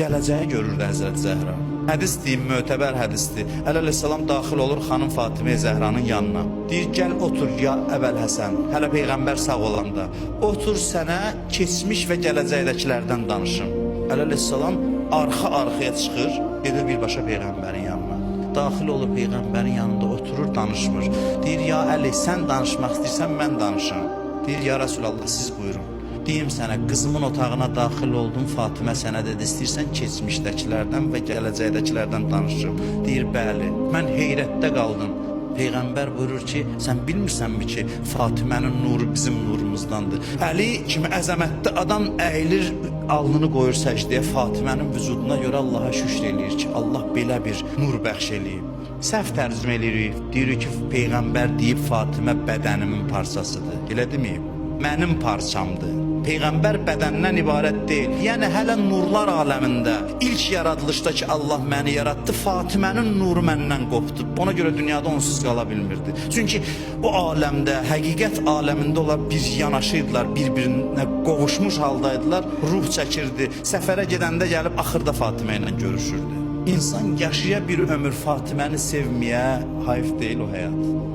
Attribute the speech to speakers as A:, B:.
A: Gələcəyi görürdü Həzrət Zəhra. Hədis deyim, mötəbər hədisdir. Əleyhissalam daxil olur xanım Fatimə Zəhranın yanına. Deyir, gəl otur ya Əbəl Həsən, hələ Peyğəmbər sağ olanda. Otur sənə keçmiş və gələcəkdəkilərdən danışım. Əleyhissalam arxa-arxaya çıxır, gedir birbaşa Peyğəmbərin yanına. Daxil olur Peyğəmbərin yanında oturur, danışmır. Deyir, ya Əli, sən danışmaq istəyirsən, mən danışım. Deyir, ya Rasulallah, siz buyurun. Deyim sənə, qızımın otağına daxil oldum, Fatimə sənə dedi, istəyirsən keçmişdəkilərdən və gələcəkdəkilərdən danışım. Deyir, bəli, mən heyrətdə qaldım. Peyğəmbər buyurur ki, sən bilmirsənmi ki, Fatimənin nuru bizim nurumuzdandır. Əli kimi əzəmətli adam əyilir, alnını qoyur səcdəyə, Fatimənin vücuduna görə Allaha şükür eləyir ki, Allah belə bir nur bəxş eləyib. Səhv tərcümə eləyirik, deyirik ki, Peyğəmbər deyib Fatimə bədənimin parçasıdır, elə deməyib, mənim parçamdır. Peyğəmbər bədəndən ibarət deyil. Yəni hələ nurlar aləmində ilk yaradılışda ki Allah məni yaratdı, Fatimənin nuru məndən qopdu. Ona görə dünyada onsuz qala bilmirdi. Çünki bu aləmdə, həqiqət aləmində onlar bir yanaşırdılar, bir-birinə qovuşmuş haldaydılar. Ruh çəkirdi. Səfərə gedəndə gəlib axırda Fatimə ilə görüşürdü. İnsan yaşaya bir ömür Fatiməni sevməyə hayf deyil o həyat.